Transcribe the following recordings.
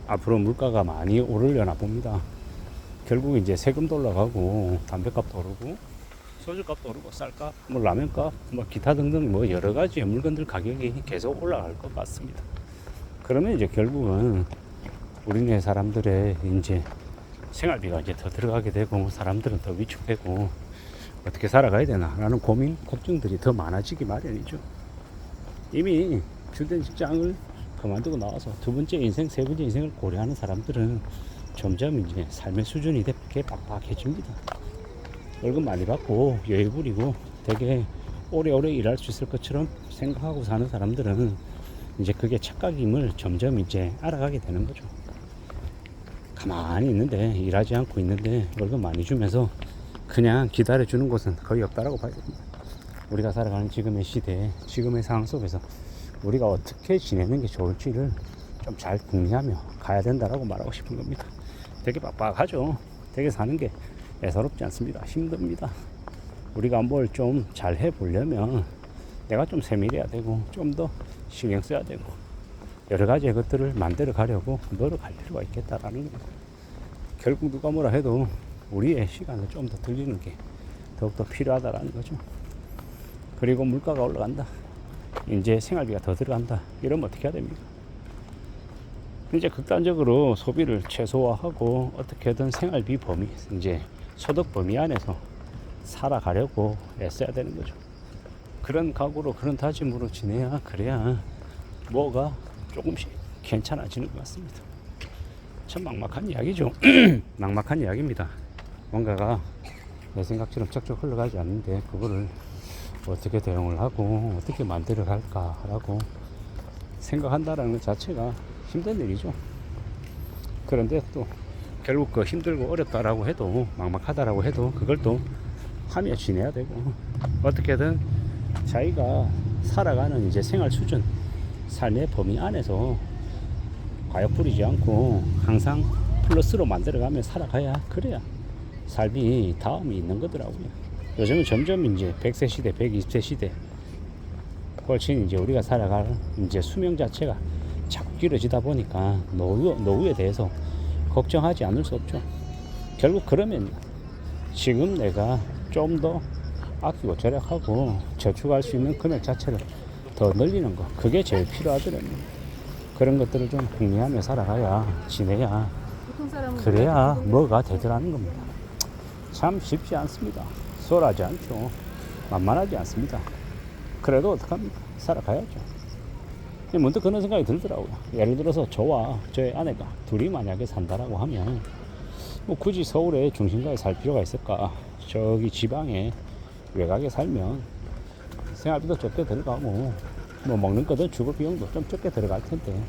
앞으로 물가가 많이 오르려나 봅니다. 결국 이제 세금도 올라가고 담배값도 오르고 소주값도 오르고 쌀값, 뭐 라면값, 뭐 기타 등등 뭐 여러 가지 물건들 가격이 계속 올라갈 것 같습니다. 그러면 이제 결국은 우리네 사람들의 이제 생활비가 이제 더 들어가게 되고 사람들은 더 위축되고 어떻게 살아가야 되나라는 고민, 걱정들이 더 많아지기 마련이죠. 이미 주된 직장을 그만두고 나와서 두 번째 인생, 세 번째 인생을 고려하는 사람들은 점점 이제 삶의 수준이 되게 빡빡해집니다. 월급 많이 받고 여유 부리고 되게 오래오래 일할 수 있을 것처럼 생각하고 사는 사람들은 이제 그게 착각임을 점점 이제 알아가게 되는 거죠. 가만히 있는데, 일하지 않고 있는데 월급 많이 주면서 그냥 기다려주는 곳은 거의 없다라고 봐야 됩니다. 우리가 살아가는 지금의 시대, 지금의 상황 속에서 우리가 어떻게 지내는 게 좋을지를 좀 잘 궁리하며 가야 된다라고 말하고 싶은 겁니다. 되게 빡빡하죠. 되게 사는 게 애사롭지 않습니다. 힘듭니다. 우리가 뭘 좀 잘 해보려면 내가 좀 세밀해야 되고 좀 더 신경 써야 되고 여러 가지 것들을 만들어 가려고 노력할 필요가 있겠다라는 겁니다. 결국 누가 뭐라 해도 우리의 시간을 좀 더 들리는 게 더욱더 필요하다라는 거죠. 그리고 물가가 올라간다. 이제 생활비가 더 들어간다. 이러면 어떻게 해야 됩니까? 이제 극단적으로 소비를 최소화하고 어떻게든 생활비 범위, 이제 소득 범위 안에서 살아가려고 애써야 되는 거죠. 그런 각오로, 그런 다짐으로 지내야, 그래야 뭐가 조금씩 괜찮아지는 것 같습니다. 참 막막한 이야기죠. 막막한 이야기입니다. 뭔가가 내 생각처럼 척척 흘러가지 않는데 그거를 어떻게 대응을 하고 어떻게 만들어 갈까라고 생각한다라는 것 자체가 힘든 일이죠. 그런데 또 결국 그 힘들고 어렵다라고 해도, 막막하다라고 해도 그걸 또 하며 지내야 되고 어떻게든 자기가 살아가는 이제 생활 수준, 삶의 범위 안에서 과욕 부리지 않고 항상 플러스로 만들어가며 살아가야, 그래야 삶이 다음이 있는 거더라고요. 요즘은 점점 이제 100세 시대, 120세 시대 훨씬 이제 우리가 살아갈 이제 수명 자체가 자꾸 길어지다 보니까 노후에 대해서 걱정하지 않을 수 없죠. 결국 그러면 지금 내가 좀 더 아끼고 절약하고 저축할 수 있는 금액 자체를 더 늘리는 거, 그게 제일 필요하더라고요. 그런 것들을 좀 궁리하며 살아가야, 지내야, 그래야 뭐가 되더라는 겁니다. 참 쉽지 않습니다. 수월하지 않죠. 만만하지 않습니다. 그래도 어떡합니까? 살아가야죠. 문득 그런 생각이 들더라고요. 예를 들어서 저와 저의 아내가 둘이 만약에 산다라고 하면 뭐 굳이 서울의 중심가에 살 필요가 있을까? 저기 지방에 외곽에 살면 생활비도 적게 들어가고 뭐 먹는 거든 주거 비용도 좀 적게 들어갈 텐데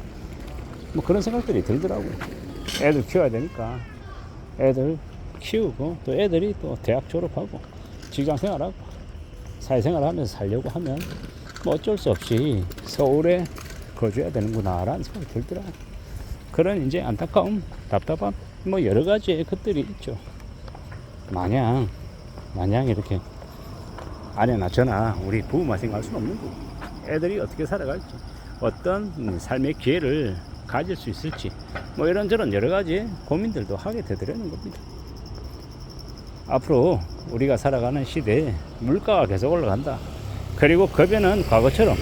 뭐 그런 생각들이 들더라고요. 애들 키워야 되니까 애들 키우고 또 애들이 또 대학 졸업하고 직장 생활하고 사회생활 하면서 살려고 하면 뭐 어쩔 수 없이 서울에 거주해야 되는구나 라는 생각이 들더라고요. 그런 이제 안타까움, 답답함 뭐 여러 가지의 것들이 있죠. 마냥 이렇게 아내나 저나 우리 부부만 생각할 수는 없는 거고, 애들이 어떻게 살아갈지, 어떤 삶의 기회를 가질 수 있을지 뭐 이런저런 여러 가지 고민들도 하게 되더라는 겁니다. 앞으로 우리가 살아가는 시대에 물가가 계속 올라간다. 그리고 급여는 과거처럼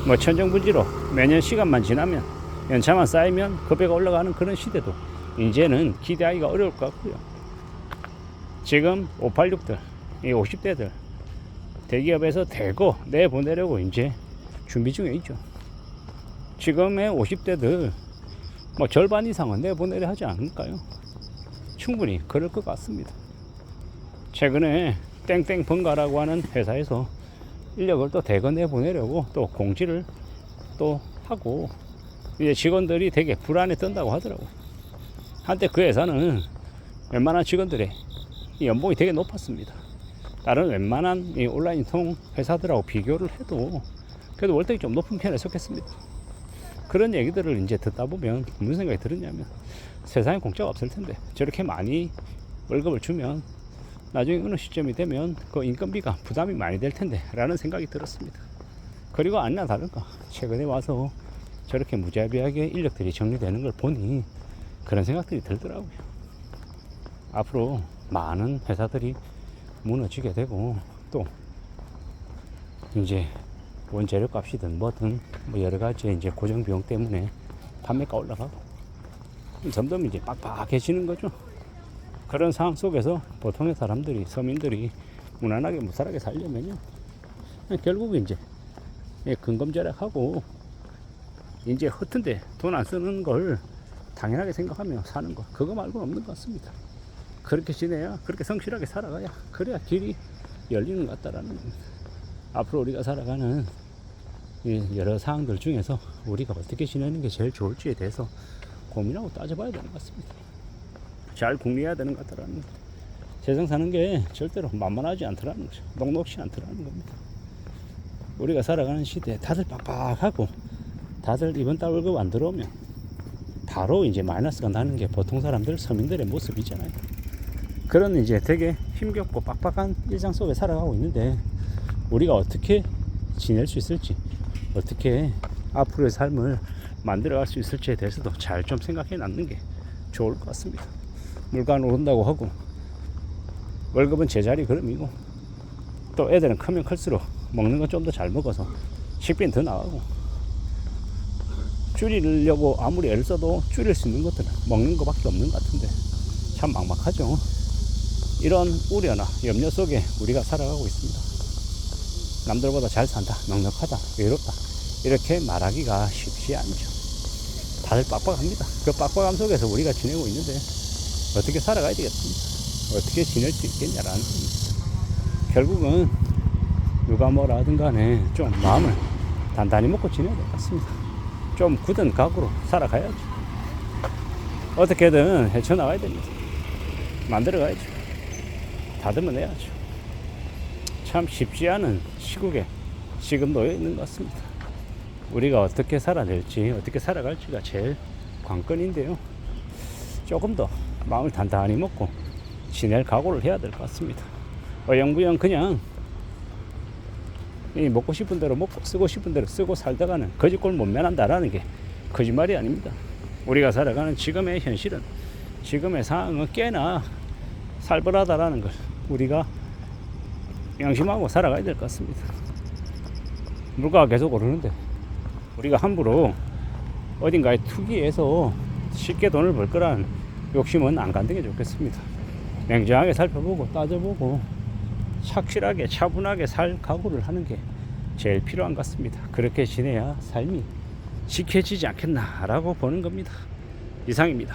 뭐 천정부지로 매년 시간만 지나면 연차만 쌓이면 급여가 올라가는 그런 시대도 이제는 기대하기가 어려울 것 같고요. 지금 586들, 이 50대들 대기업에서 대거 내보내려고 이제 준비 중에 있죠. 지금의 50대들 뭐 절반 이상은 내보내려 하지 않을까요? 충분히 그럴 것 같습니다. 최근에 땡땡 번가라고 하는 회사에서 인력을 또 대거 내보내려고 또 공지를 또 하고 이제 직원들이 되게 불안에 뜬다고 하더라고요. 한때 그 회사는 웬만한 직원들의 연봉이 되게 높았습니다. 다른 웬만한 이 온라인 통 회사들하고 비교를 해도 그래도 월등히 좀 높은 편에 속했습니다. 그런 얘기들을 이제 듣다 보면 무슨 생각이 들었냐면 세상에 공짜가 없을 텐데 저렇게 많이 월급을 주면 나중에 어느 시점이 되면 그 인건비가 부담이 많이 될 텐데 라는 생각이 들었습니다. 그리고 아니나 다를까 최근에 와서 저렇게 무자비하게 인력들이 정리되는 걸 보니 그런 생각들이 들더라고요. 앞으로 많은 회사들이 무너지게 되고 또 이제 원재료 값이든 뭐든 뭐 여러 가지 이제 고정 비용 때문에 판매가 올라가고 점점 이제 빡빡해지는 거죠. 그런 상황 속에서 보통의 사람들이 서민들이 무난하게 무탈하게 살려면요 결국 이제 근검절약하고 이제 허튼데 돈 안 쓰는 걸 당연하게 생각하며 사는 거 그거 말고는 없는 것 같습니다. 그렇게 지내야 그렇게 성실하게 살아가야 그래야 길이 열리는 것 같다라는 겁니다. 앞으로 우리가 살아가는 여러 사항들 중에서 우리가 어떻게 지내는 게 제일 좋을지에 대해서 고민하고 따져봐야 되는 것 같습니다. 잘 궁리해야 되는 것 같다라는 겁니다. 세상 사는 게 절대로 만만하지 않더라는 거죠. 녹록지 않더라는 겁니다. 우리가 살아가는 시대에 다들 빡빡하고 다들 이번 달 월급 안 들어오면 바로 이제 마이너스가 나는 게 보통 사람들 서민들의 모습이잖아요. 그런 이제 되게 힘겹고 빡빡한 일상 속에 살아가고 있는데 우리가 어떻게 지낼 수 있을지 어떻게 앞으로의 삶을 만들어갈 수 있을지에 대해서도 잘 좀 생각해 놨는 게 좋을 것 같습니다. 물가 오른다고 하고 월급은 제자리 걸음이고 또 애들은 크면 클수록 먹는 건 좀 더 잘 먹어서 식비는 더 나가고 줄이려고 아무리 애를 써도 줄일 수 있는 것들은 먹는 것밖에 없는 것 같은데 참 막막하죠. 이런 우려나 염려 속에 우리가 살아가고 있습니다. 남들보다 잘 산다, 넉넉하다, 외롭다 이렇게 말하기가 쉽지 않죠. 다들 빡빡합니다. 그 빡빡함 속에서 우리가 지내고 있는데 어떻게 살아가야 되겠습니까? 어떻게 지낼 수 있겠냐라는 겁니다. 결국은 누가 뭐라 하든 간에 좀 마음을 단단히 먹고 지내야 될 것 같습니다. 좀 굳은 각오로 살아가야죠. 어떻게든 헤쳐나가야 됩니다. 만들어가야죠. 다듬어내야죠. 참 쉽지 않은 시국에 지금 놓여 있는 것 같습니다. 우리가 어떻게 살아낼지 어떻게 살아갈지가 제일 관건인데요. 조금 더 마음을 단단히 먹고 지낼 각오를 해야 될 것 같습니다. 어영부영 그냥 먹고 싶은 대로 먹고 쓰고 싶은 대로 쓰고 살다가는 거지꼴 못 면한다라는 게 거짓말이 아닙니다. 우리가 살아가는 지금의 현실은 지금의 상황은 꽤나 살벌하다라는 걸 우리가 명심하고 살아가야 될 것 같습니다. 물가가 계속 오르는데 우리가 함부로 어딘가에 투기해서 쉽게 돈을 벌 거라는 욕심은 안 갖는 게 좋겠습니다. 냉정하게 살펴보고 따져보고 착실하게 차분하게 살 각오를 하는 게 제일 필요한 것 같습니다. 그렇게 지내야 삶이 지켜지지 않겠나라고 보는 겁니다. 이상입니다.